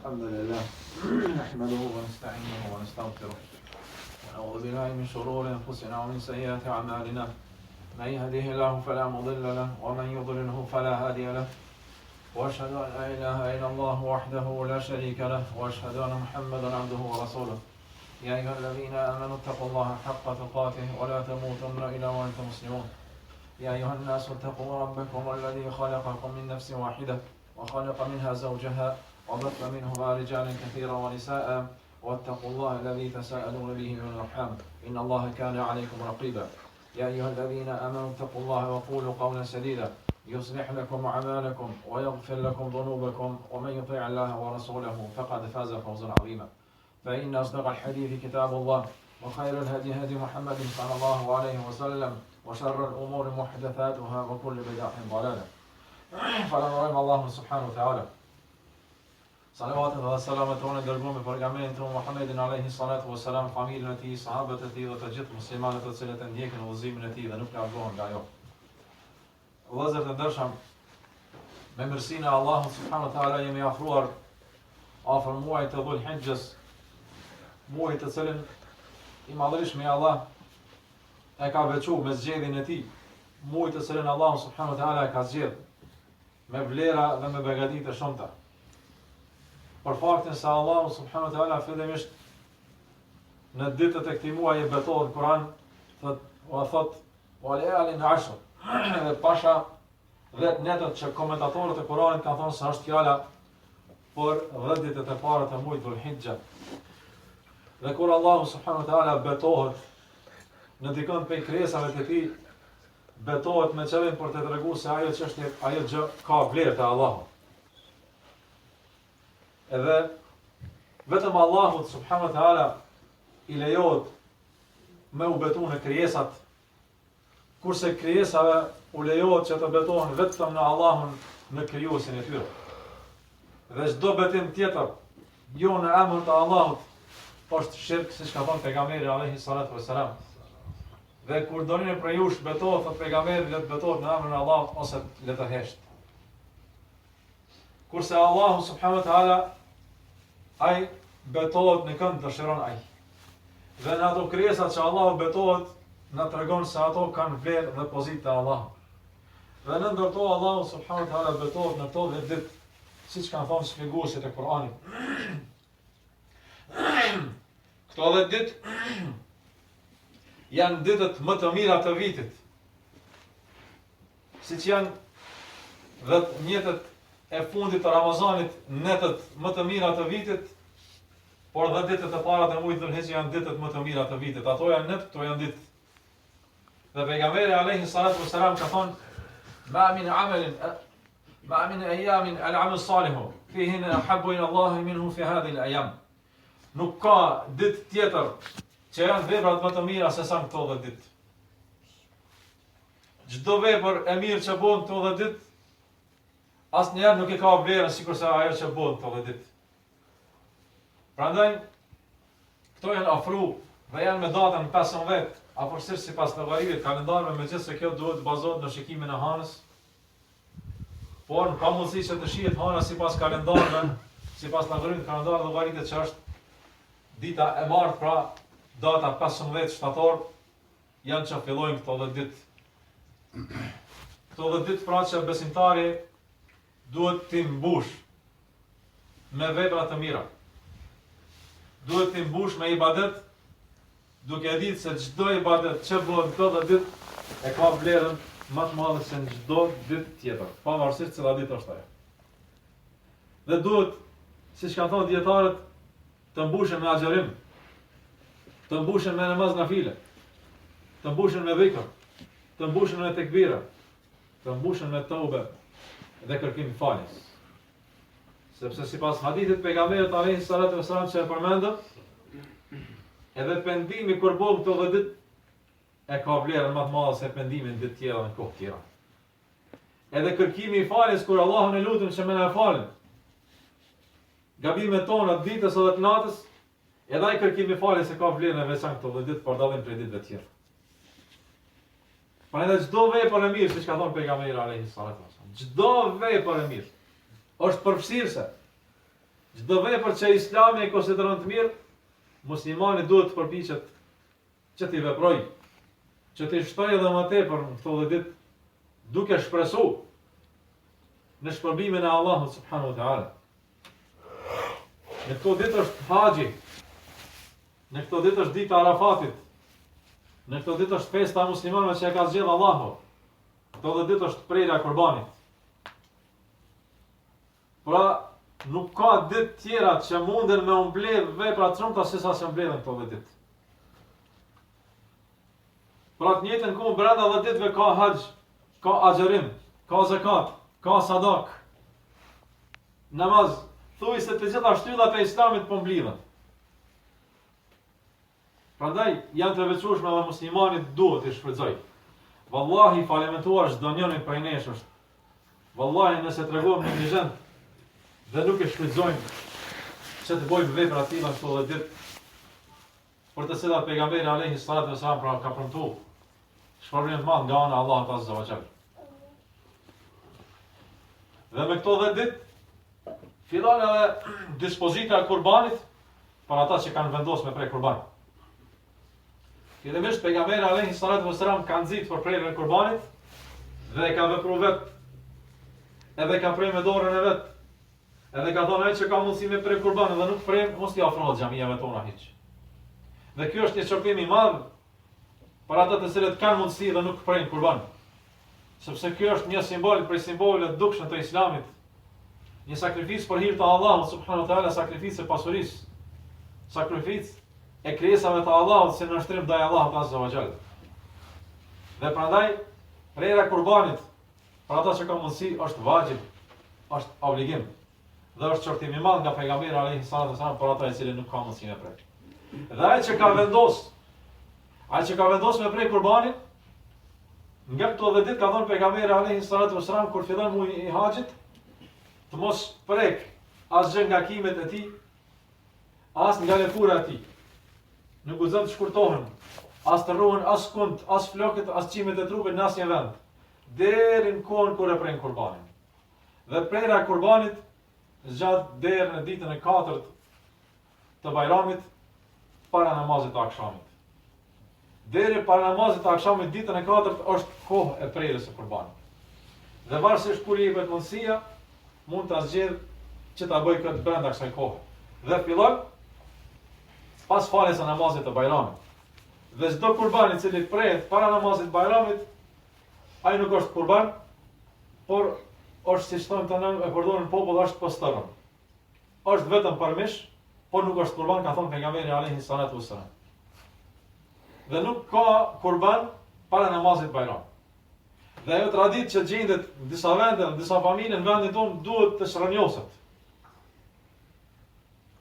الحمد لله نحمده ونستعينه ونستغفره ونعوذ بالله من شرور أنفسنا ومن سيئات أعمالنا من يهده الله فلا مضل له ومن يضلله فلا هادي له وأشهد أن لا إله إلا الله وحده لا شريك له وأشهد أن محمدا عبده ورسوله يا أيها الذين آمنوا اتقوا الله حق تقاته ولا تموتن إلا وأنتم مسلمون يا أيها الناس اتقوا ربكم الذي خلقكم من نفس واحدة وخلق منها زوجها وبث منهما رجالا كثيرا ونساء واتقوا الله الذي تساءلون به من الأرحام إن الله كان عليكم رقيبا يا أيها الذين آمنوا اتقوا الله وقولوا قولا سديدا يصلح لكم أعمالكم ويغفر لكم ذنوبكم ومن يطيع الله ورسوله فقد فاز فوزا عظيما فإن أصدق الحديث كتاب الله وخير الهدي هدي محمد صلى الله عليه وسلم وشر الأمور محدثاتها وكل بدعة ضلالة فلنرحم الله سبحانه وتعالى صلوات الله والسلامة على dërguar pejgamberin tonë Muhammedin alayhi salatu wassalam, familjen e tij, sahabët e tij dhe të gjithë muslimanët të cilët e ndjekin udhëzimin e tij dhe nuk largohen nga ajo. Vëllezër të ndershëm, me mirësinë e Allahut subhanahu wa taala jemi afruar afër muajit të Dhul-Hijjes, muajit të cilin i madhërisht me Allah e ka veçuar me zgjedhjen e tij, muajit të cilin Allah subhanahu wa taala e ka zgjedhur me vlera dhe me begati të shumta. Për faktin se Allah subhanahu wa taala fillimisht në ditët e këtij muaji betohet në Kur'an, thot wa layalin ashr. Dhe pasha 10 netët që komentatorët e Kur'anit kanë thënë se është fjala për 10 ditët e para të muajit Dhul-Hijja. Dhe kur Allah subhanahu wa taala betohet në dikën prej krijesave të tij, betohet me qëllim për të treguar se ajo çështje, ajo gjë ka vlerë te Allahu. Edhe vetëm Allahut subhanahu wa taala i lejohet me u betu në krijesat, kurse krijesave u lejohet që të betohen vetëm në Allahun, në krijuesin e tyre. Dhe çdo betim tjetër jo në emër të Allahut është shirk, siç ka thënë pejgamberi alayhi salatu wassalam. Dhe kur doni për jush betohet, thot pejgamberi, le të betohet në emrin e Allahut ose le të hesht. Kurse Allahu subhanahu wa taala ai betohet në kënd dëshiron ai. Dhe në ato krijesat që Allahu betohet, na tregon se ato kanë vlerë dhe pozitë te Allahu. Dhe në ndërto Allahu subhanahu wa taala betohet në to 10 ditë, siç kanë thënë shpjeguesit e Kuranit. Këto 10 ditë janë ditët më të mira të vitit. Siç janë 10 netët e fundit të Ramazanit, netët më të mira të vitit, por 10 ditët e para të muajit Dhul-Hijja janë ditët më të mira të vitit. Ato janë net, këto janë ditë. Dhe pejgamberi alayhi salatu wassalam ka thonë: ma min ayamin al-amal salihu fihin ahabbu ila Allah minhu fi hadhihi al-ayam. Nuk ka ditë tjetër që janë veprat më të mira se sa këto 10 ditë. Çdo vepër e mirë që bën këto 10 ditë, asnjëherë nuk e ka vlerën sikurse ajo që bën këto 10 ditë. Prandaj këto janë afru dhe janë me datën 15, afërsisht sipas llogaritjes kalendarëve, megjithëse kjo duhet të bazohet në shikimin e hanës. Por ka mundësi që të shihet hana sipas kalendarëve, sipas llogaritës që është dita e martë, pra data 15 shtator, janë që fillojnë këto 10 ditë. Këto 10 ditë pra që besimtari duhet t'i mbush me vepra të mira. Duhet t'i mbush me ibadet, duke ditë se çdo ibadet që bëhet këto 10 ditë e ka vlerën më të madhe se në çdo ditë tjetër, pavarësisht cila ditë është ajo. Dhe duhet, siç kanë thënë dietarët, të mbushen me agjerim, të mbushen me namaz nafile, të mbushen me dhikr, të mbushen me tekbira, të mbushen me tobe dhe kërkim faljes. Sepse sipas hadithit pejgamberit alayhi salatu wassalam që e përmendëm, edhe pendimi kur bën këto 10 ditë e ka vlerën më të madhe se pendimi në ditë tjera në kohë tjera. Edhe kërkimi i faljes kur Allahun e lutem që më na falë gabimet tona të ditës edhe të natës, edhe ai kërkimi i faljes e ka vlerën e veçantë këto 10 ditë për dallim prej ditëve të tjera. Prandaj çdo vepër e mirë, siç ka thënë pejgamberi alayhi salatu wasallam, çdo vepër e mirë është përfshirëse. Çdo vepër që Islami e konsideron të mirë, muslimani duhet të përpiqet që t'i veprojë, që t'i shtojë edhe më tepër në këto ditë, duke shpresu në shpërbimin e Allahut subhanahu wa taala. Në këto ditë është haxhi, në këto ditë është dita e Arafatit, në këto ditë është festa e muslimanëve që e ka zgjedhur Allahu. Këto ditë është prerja e kurbanit. Pra, nuk ka ditë tjera që munden me umbledh vepra të shumta se sa që mbledhen këto ditë. Pra të njëjtën kohë brenda 10 ditëve ka haxh, ka agjerim, ka zakat, ka sadak, namaz, thuj se të gjitha shtyllat e Islamit po mblidhen. Prandaj janë të veçueshme dhe muslimanit duhet të shfrytëzoj. Wallahi falimentuar çdo njeri prej nesh është. Wallahi nëse tregojmë neglizhent dhe nuk e shfrytëzojmë që të bëjmë vepra të tilla këto ditë, për të cilat pejgamberi alayhi salatu wasalam pra ka premtuar shpërblim të madh nga ana e Allahut azza wa jall. Dhe me këto 10 ditë fillon edhe dispozita e kurbanit për ata që kanë vendosur me prej kurban. Fillimisht pejgamberi alayhi salatu wasalam ka nxitur për prerjen e kurbanit dhe ka vepruar vet, edhe ka prej me dorën e vet, edhe ka thonë ai që ka mundësi me prej kurban dhe nuk prej, mos t'i afrohet xhamive tona hiç. Dhe kjo është një çortim i madh për ata të cilët kanë mundësi dhe nuk prejnë kurban. Sepse kjo është një simbol prej simboleve të dukshme të Islamit. Një sakrificë për hir të Allahut subhanahu wa taala, sakrificë e pasurisë, sakrificë e krijesave të Allahut se në shtrim ndaj Allahut azza wa jall. Dhe prandaj prerja e kurbanit për ata që kanë mundësi është vajib, është obligim. Dhe është çortim i madh nga pejgamberi alayhi salatu wasallam për ata që nuk kanë mundësi me prej. Dhe ai që ka vendos me prej kurbanin, nga këto 10 ditë ka thonë pejgamberi alayhi salatu wasallam kur fillon muaji i haxhit, të mos prek asgjë nga kimet e tij, as nga lëkura e tij. Nuk guxon të shkurtohen, as të rrohen as kund, as flokët, as qimet e trupit në asnjë vend, deri në kohën kur e pren kurbanin. Dhe prerja e kurbanit zgjat deri në ditën e 4 të Bajramit, para namazit të akşamit. Deri para namazit të akşamit ditën e 4 është kohë e prerjes së kurbanit. Dhe varësisht kur i jepet mundësia, mund ta zgjedh që ta bëj këtë brenda kësaj kohe. Dhe fillon pas faljes së namazit të Bajramit. Dhe çdo kurban i cili prehet para namazit të Bajramit, ai nuk është kurban, por është siç thonë tanë e përdorin popull është postoron. Është vetëm për mish, por nuk është kurban, ka thënë pejgamberi alayhi salatu wasallam. Dhe nuk ka kurban para namazit të Bajramit. Dhe ajo traditë që gjendet në disa vende, në disa familje në vendin tonë duhet të shërnjoset.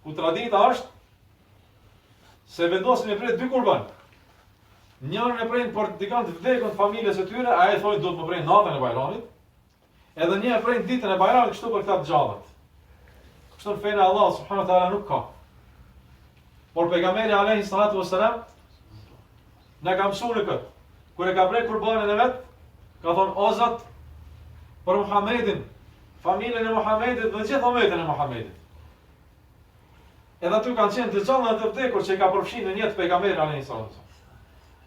Ku tradita është se vendosin me prej 2 kurban. Njërin e prejnë për dikant të vdekën të familjes së tyre, ai thonë duhet më prejnë natën e Bajramit, edhe një e prejnë ditën e Bajramit kështu për këta të gjallët. Kështu në fejnë Allah subhanahu wa taala nuk ka. Por pejgamberi alayhi salatu wasalam na ka mësuar këtë. Kur e ka prej kurbanin e vet, ka thonë o Zot për Muhamedit, familjen e Muhamedit dhe gjithë ummetin e Muhamedit. Edhe aty kanë qenë të gjallë të vdekur që i ka përfshin në jetë pejgamberi alayhi salatu wasalam.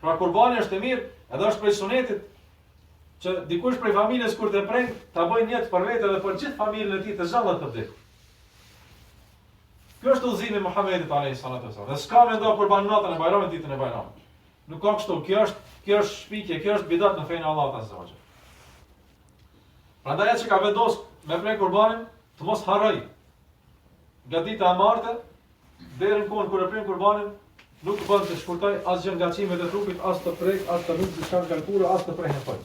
Pra kurbani është e mirë, edhe është prej sunetit që dikush prej familjes kur të prej ta bëjë jetë për vetë dhe për gjithë familjen e tij të gjallë të vdekur. Kjo është udhëzimi i Muhamedit alayhi salatu wasalam. Dhe s'ka me ndo kurban natën e Bajramit, ditën e Bajramit. Nuk ka kështu, kjo është shpikje, kjo është bidat në fenë e Allahut azza wa jall. Prandaj që ka vendos me prej kurbanin, të mos harroj. Nga dita e martë deri në kohën kur e prej kurbanin, nuk bën të shkurtoj asgjë nga qimet e trupit, as të prek, as të nuk diçka nga lëkura, as të prehën fol.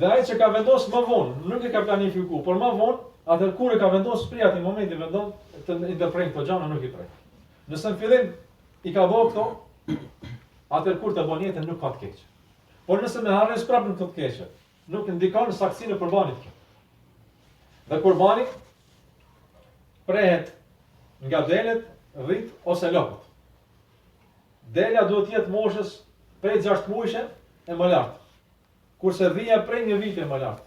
Dhe ai që ka vendos më vonë, nuk e ka planifikuar, por më vonë, atë kur e ka vendos prej atij momenti vendon të ndërprej këto gjëra nuk i prej. Nëse në fillim i ka bëu këto, atër kur të bën jetën nuk ka të keq. Por nëse me harres prapë në këtë të keqe, nuk ndikon saksinë e kurbanit kjo. Dhe kurbani prehet nga delet, rrit ose lopët. Dela duhet jetë moshës prej 6 muajshe e më lart. Kurse dhia prej 1 viti e më lart.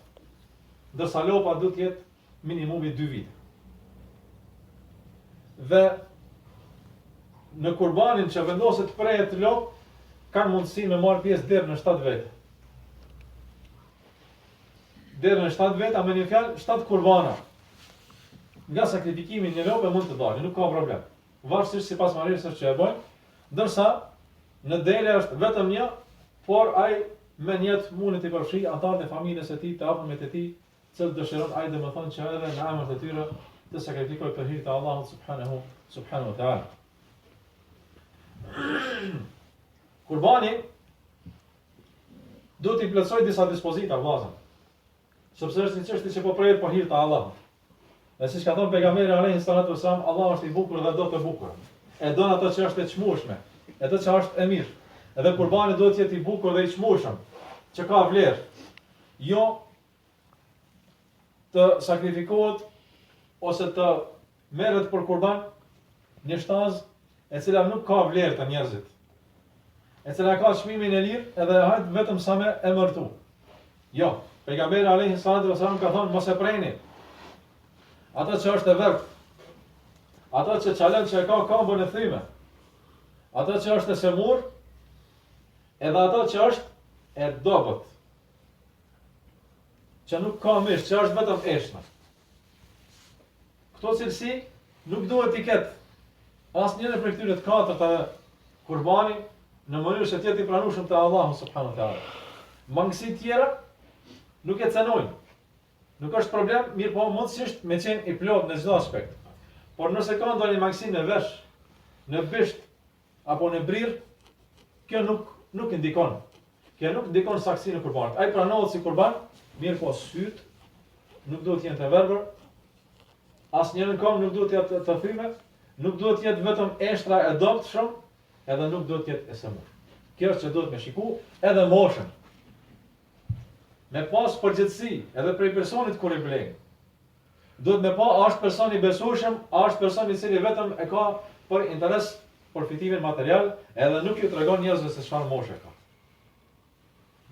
Ndërsa lopa duhet jetë minimumi 2 vite. dhe në kurbanin që vendoset prejet të lop, kanë mundësi me marrë pjesë deri në 7 vete. Deri në 7 vete, a me një fjalë, 7 kurbana. Nga sakrifikimi një lopë mund të dalë, nuk ka problem. Varësisht sipas marrëveshjes që e bojnë, ndërsa në dele është vetëm një, por ai me njët mundet të përfshi antarët e familjes së tij, të afërmit të tij, që dëshiron ai domethënë që edhe në emër të tyre të sakrifikojë për hir të Allahut subhanahu wa taala. Kurbani duhet të plotësoj disa dispozita vllazën, sepse është një çështje që po prehet për hir të Allahut. Dhe siç ka thënë pejgamberi alayhi salatu wasallam, Allah është i bukur dhe do të bukur. E don ato që është e çmueshme, ato që është e mirë. Edhe kurbani duhet të jetë i bukur dhe i çmueshëm, që ka vlerë. Jo të sakrifikohet ose të merret për kurban një shtazë e cila nuk ka vlerë të njerëzit, e cila ka çmimin e lirë edhe hajt vetëm sa me emërtu. Jo, pejgamberi alayhi salatu wasallam ka thënë mos e prejni ato që është e vërtet, ato që çalën që e ka këmbën e thyme, ato që është e semur, edhe ato që është e dobët, që nuk ka mish, që është vetëm eshna. Këto cilësi nuk duhet t'i ketë asnjëri prej këtyre të katërt të kurbani në mënyrë që të jetë i pranueshëm te Allahu subhanahu wa taala. Mangësi tjera nuk e cenojnë. Nuk është problem, mirë po mundësisht me qenë i plot në çdo aspekt. Por nëse ka ndonjë mangësi në vesh, në bisht apo në brirë, kjo nuk indikon. Kjo nuk ndikon saktësinë e kurbanit. Ai pranohet si kurban, mirë po syt nuk duhet të jenë të verbër, asnjërin këmbë nuk duhet të jetë të thyme, nuk duhet të jetë vetëm eshtra e dobët shumë, edhe nuk duhet të jetë e semur. Kjo është që duhet me shiku edhe moshën. Me pas përgjithësi edhe prej personit kur i blen. Duhet me pa a është person i besueshëm, a është person i cili vetëm e ka për interes përfitimin material, edhe nuk ju tregon njerëzve se çfarë moshe ka.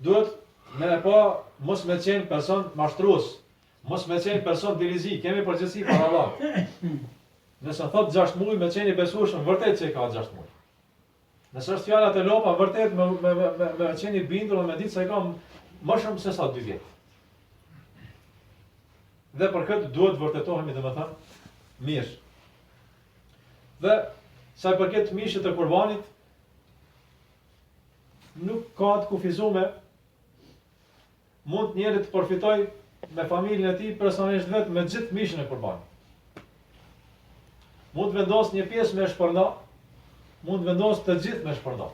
Duhet me pa mos me qenë person mashtrues, mos me qenë person dilizi, kemi përgjithësi për Allah. Nëse thot 6 muaj me qenë i besueshëm, vërtet që i ka 6 muaj. Nëse është fjala e lopa, vërtet me qenë i bindur dhe me ditë se i ka më shumë se sa 2 vjet. Dhe për këtë duhet vërtetohemi domethënë mirë. Dhe sa i përket mishit të kurbanit, nuk ka të kufizuar mund njëri të përfitoj me familjen e tij personalisht vetë me gjithë mishin e kurbanit. Mund vendos një pjesë me shpërnda, mund vendos të gjithë me shpërnda.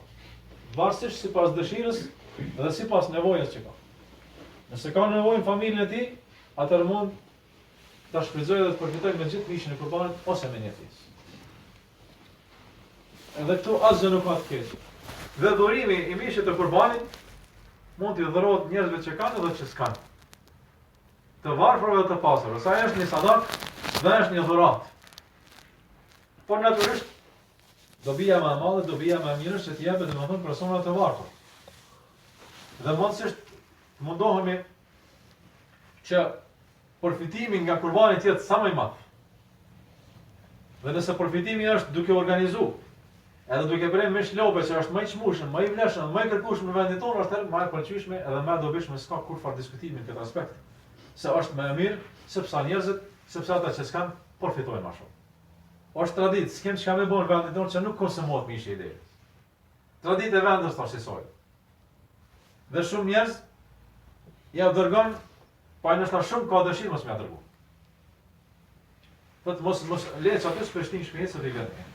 Varësisht sipas dëshirës dhe sipas nevojës që ka. Nëse ka nevojë familjen e tij, atëherë mund ta shfrytëzojë dhe të përfitojë me gjithë mishin e kurbanit ose me një pjesë. Edhe këtu asgjë nuk ka të keq. Dhe dhurimi i mishit të kurbanit mund t'i dhurohet njerëzve që kanë edhe që s'kanë. Të varfërve dhe të pasërve. Sa është një sadak dhe është një dhuratë. Por natyrisht dobia më e madhe, dobia më e mirë që t'i jepet domethënë personave të varfër. Dhe mundësisht mundohemi që përfitimi nga kurbani të jetë sa më i madh. Dhe nëse përfitimi është duke organizuar, edhe duke bërë mish lope që është më i çmueshëm, më i vlefshëm, më i kërkueshëm në vendin tonë, është më e pëlqyeshme edhe më e dobishme, s'ka kurrë diskutimi në këtë aspekt. Se është më e mirë sepse njerëzit, sepse ata që s'kan përfitojnë më shumë. Është traditë, s'kem çka më bën në vendin tonë që nuk konsumohet mishi i derës. Traditë e vendit është asaj. Dhe shumë njerëz ja dërgon, pa nështë shumë ka dëshirë mos më ja dërgu. Thot mos le që aty s'peshtin shpejtë se vetë.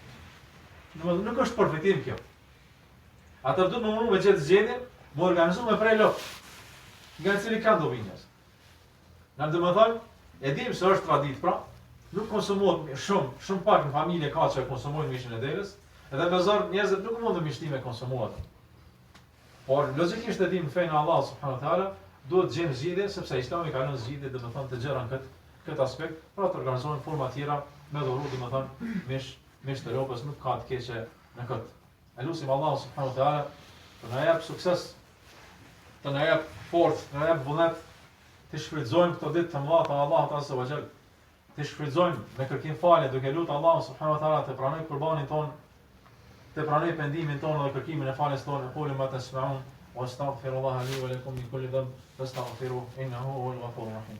Nuk është përfitim kjo. Ata duhet më me gjetë zgjedhje, më organizu me prej lop. Nga cili kanë dobi njerëz. Në domethënë, e dim se është traditë, pra, nuk konsumohet shumë pak në familje ka që konsumojnë mishin e derës, edhe me zor njerëzit nuk mund të mishtime konsumohet. Por logjikisht e dim fenë Allah subhanahu wa taala, duhet të gjejmë zgjidhje sepse Islami ka lënë zgjidhje domethënë të gjëra në këtë aspekt, pra të organizohen forma tjera me dhuru domethënë mish të lopës nuk ka të keqe në këtë. Elusim Allah subhanahu wa taala të na jap sukses, të na jap forcë, të na jap vullnet të shfrytëzojmë këto ditë të mëdha të Allahut azza wa jall të shfrytëzojmë me kërkim falje duke lutur Allahun subhanahu wa taala të pranoj qurbanin ton, të pranoj pendimin ton dhe kërkimin e faljes tonë. Qulu ma tasma'un wa astaghfirullaha li wa lakum min kulli dhanb fastaghfiruhu innahu huwal ghafurur rahim.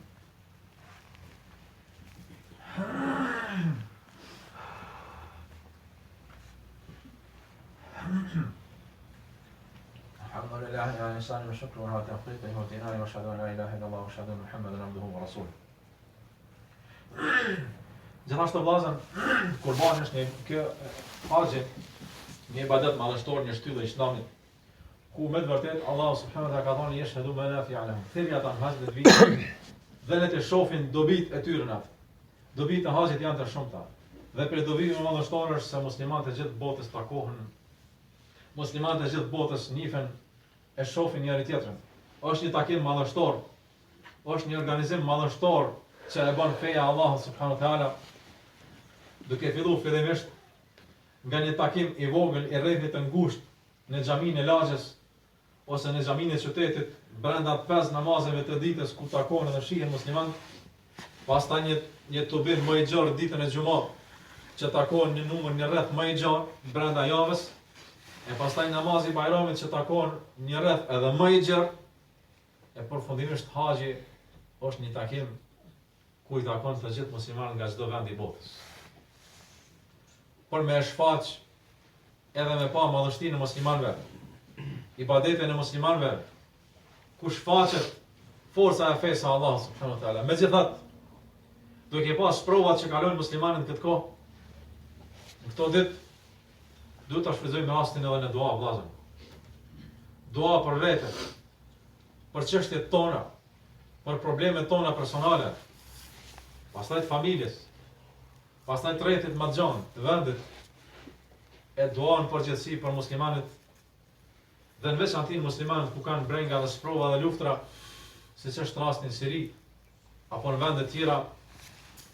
الحمد لله على الإحسان والشكر وعلى توفيقه وامتنانه وأشهد أن لا إله إلا الله وأشهد أن محمدا عبده ورسوله. Gjithashtu vllazën, kurbani është kjo haxhi, një ibadet madhështor, një shtyllë e Islamit, ku me të vërtet Allahu subhanahu wa taala ka thonë yashhadu manafi'a lahum. Thirrja ata në haxh të vitin dhe le të shohin dobit e tyre natë. Dobit e haxhit janë të shumta. Dhe për dobitë më madhështore është se muslimanët e gjithë botës takohen. Muslimanët e gjithë botës njihen e shohin njëri tjetrin. Është një takim madhështor, është një organizim madhështor që e bën feja Allahu subhanahu wa taala, duke filluar fillimisht nga një takim i vogël i rrethit të ngushtë në xhaminë e Lagjës ose në xhaminë e qytetit brenda 5 namazeve të ditës ku takohen dhe shihen muslimanë, pastaj një tubim më i gjerë ditën e xumës që takohen një numër një rreth më i gjerë brenda javës, e pastaj namazi i Bajramit që takohen një rreth edhe më i gjerë, e përfundimisht haxhi është një takim ku i takon të gjithë muslimanët nga çdo vend i botës. Por me shfaq edhe me pa madhështinë e muslimanëve, ibadetin e muslimanëve, ku shfaqet forca e fesë së Allahut subhanahu wa taala. Megjithatë, duke pas provat që kalojnë muslimanët këtë kohë, në këto ditë, duhet ta shfrytëzojmë rastin edhe në dua vllazën. Dua për vete, për çështjet tona, për problemet tona personale, pastaj të familjes, pastaj të rrethit më të gjatë, të vendit, e dua në përgjithësi për muslimanët, dhe në veçantë muslimanët ku kanë brenga dhe sprova dhe luftra, siç është rasti në Siri apo në vende të tjera.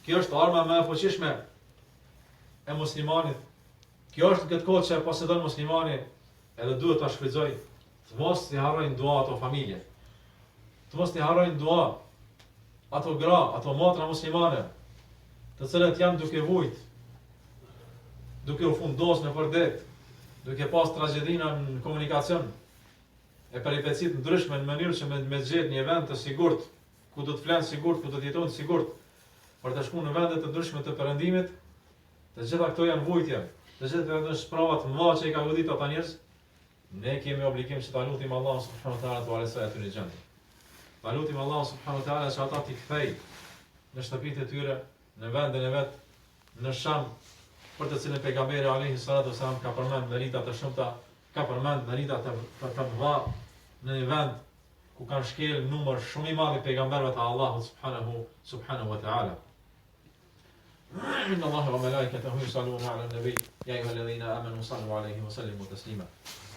Kjo është arma më e fuqishme e muslimanit. Kjo është këtë kohë që posedon muslimani, edhe duhet ta shfrytëzoj, të mos i harrojnë dua ato familje, të mos i harrojnë dua ato gra, ato motra muslimane, të cilët janë duke vujt, duke u fundos në përdet, duke pas tragjedina në komunikacion, e peripecit ndryshme në mënyrë që me gjetë një vend të sigurt, ku do të flenë sigurt, ku do të jetojnë sigurt, për të shku në vendet të ndryshme të perëndimit, të gjitha këto janë vujtje, të gjitha këto shpravat mëdha që i ka godit ata njerëz, ne kemi obligim që ta lutim Allahun subhanahu wa taala të ualesoj aty në xhenet. Ta lutim Allahun subhanahu wa taala që ata t'i kthej në shtëpitë e tyre, në vendin e vet, në Sham, për të cilën pejgamberi alayhi salatu wasalam ka përmend merita të shumta, ka përmend merita të mëdha në një vend ku kanë shkel numër shumë i madh pejgamberëve të Allahut subhanahu wa taala. Inna Allaha wa malaikatahu yusalluna 'ala an-nabi ya ayyuhalladhina amanu sallu 'alayhi wa sallimu taslima.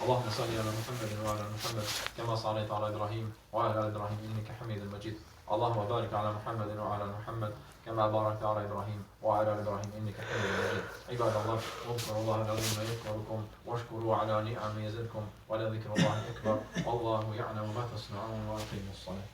Allahumma salli 'ala Muhammadin wa 'ala Muhammad kama sallaita 'ala Ibrahim wa 'ala Ibrahim innaka Hamidum Majid. Allahumma barik 'ala Muhammadin wa 'ala Muhammad كما باركت على إبراهيم وعلى إبراهيم إنك حميد مجيد. عباد الله، اذكروا الله العظيم يذكركم واشكروا على نعمه يزدكم ولذكر الله أكبر والله يعلم ما تصنعون وأقيموا الصلاة.